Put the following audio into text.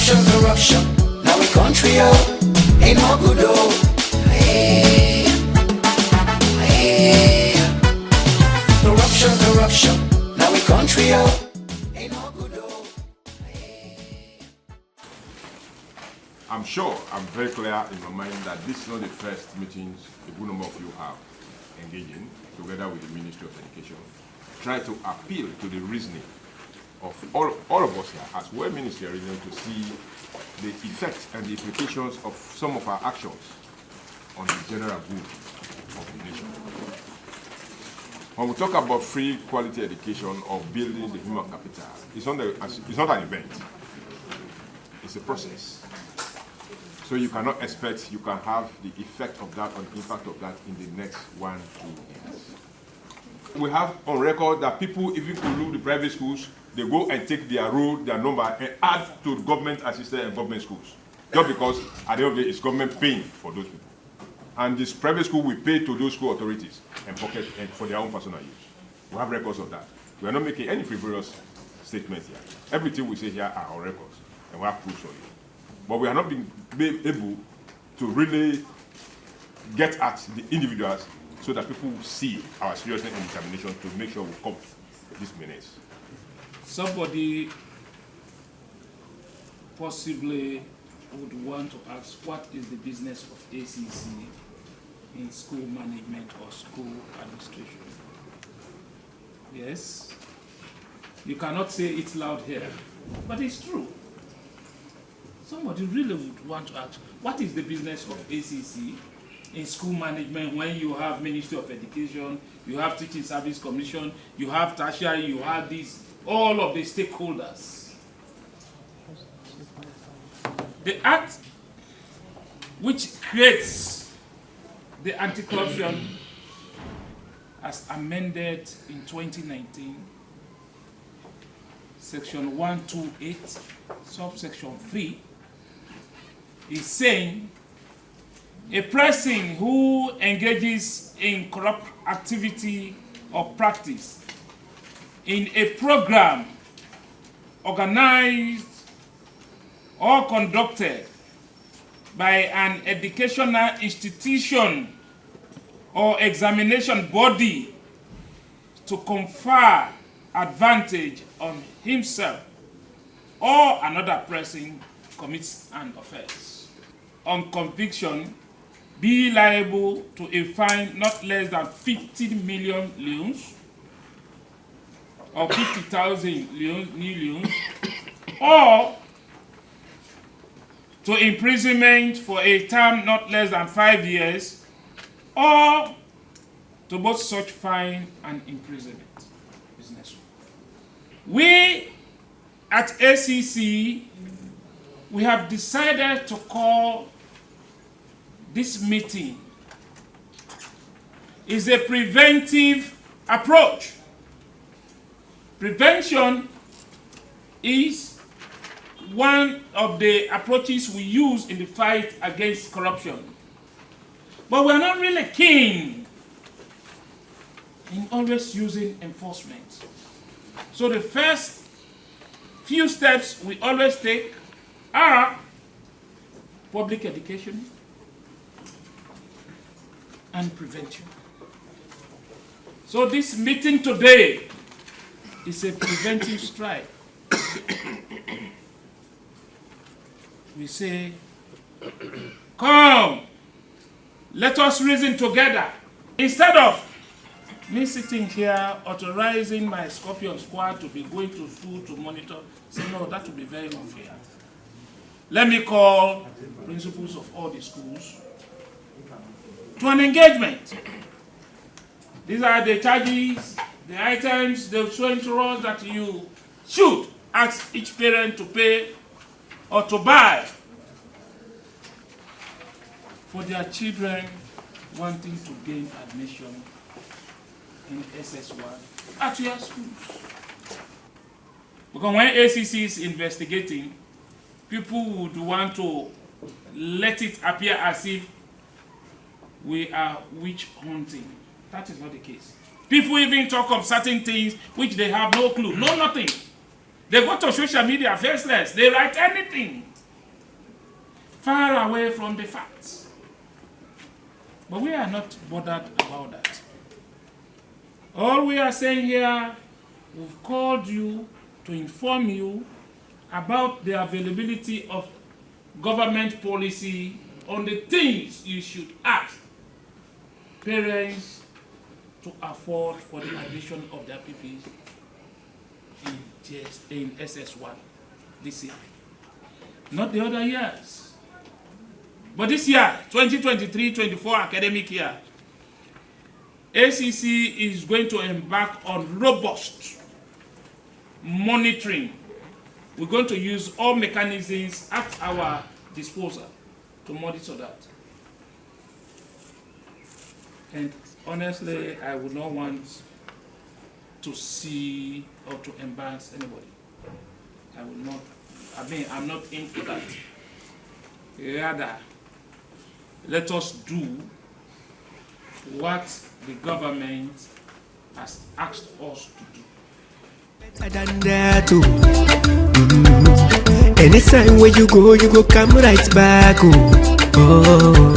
Corruption, now we country, oh, ain't no good, oh. Hey, hey. Corruption, now we country, oh, ain't no good, oh. Hey. I'm sure, I'm very clear in my mind that this is not the first meetings a good number of you have engaged in, together with the Ministry of Education, try to appeal to the reasoning of all of us here, as well Ministry reasoning, to see the effects and the implications of some of our actions on the general good of the nation. When we talk about free quality education or building the human capital, it's not an event, it's a process. So you cannot expect you can have the effect of that or the impact of that in the next 1-2 years. We have on record that people, even who leave the private schools, they go and take their roll, their number, and add to government assisted and government schools. Just because at the end of the day, it's government paying for those people. And this private school will pay to those school authorities and pocket and for their own personal use. We have records of that. We are not making any frivolous statements here. Everything we say here are on records, and we have proofs of it. But we are not being able to really get at the individuals so that people will see our seriousness and determination to make sure we come this menace. Somebody possibly would want to ask, what is the business of ACC in school management or school administration? Yes, you cannot say it loud here, but it's true. Somebody really would want to ask, what is the business of ACC in school management when you have Ministry of Education, you have Teaching Service Commission, you have tertiary, you have these, all of the stakeholders. The act which creates the anti-corruption as amended in 2019, section 128, subsection 3, is saying a person who engages in corrupt activity or practice in a program organized or conducted by an educational institution or examination body to confer advantage on himself or another person commits an offense. On conviction, be liable to a fine not less than 50 million leones or 50,000 new leones, or to imprisonment for a term not less than 5 years, or to both such fine and imprisonment. Business. We at ACC, we have decided to call this meeting is a preventive approach. Prevention is one of the approaches we use in the fight against corruption. But we are not really keen in always using enforcement. So the first few steps we always take are public education and prevention. So this meeting today is a preventive strike. We say, come, let us reason together. Instead of me sitting here authorizing my Scorpion squad to be going to school to monitor, say no, that would be very unfair. Let me call principals of all the schools to an engagement. These are the charges, the items, the showing to us that you should ask each parent to pay or to buy for their children wanting to gain admission in SS1 at your schools. Because when ACC is investigating, people would want to let it appear as if we are witch hunting. That is not the case. People even talk of certain things which they have no clue, no nothing. They go to social media faceless. They write anything far away from the facts. But we are not bothered about that. All we are saying here, we've called you to inform you about the availability of government policy on the things you should ask parents to afford for the admission of their pupils in SS1 this year. Not the other years. But this year, 2023-24 academic year, ACC is going to embark on robust monitoring. We're going to use all mechanisms at our disposal to monitor that. And honestly, I would not want to see or to embarrass anybody. I would not, I'm not in for that. Rather, let us do what the government has asked us to do. Better than that too. Anytime where you go come right back. Oh.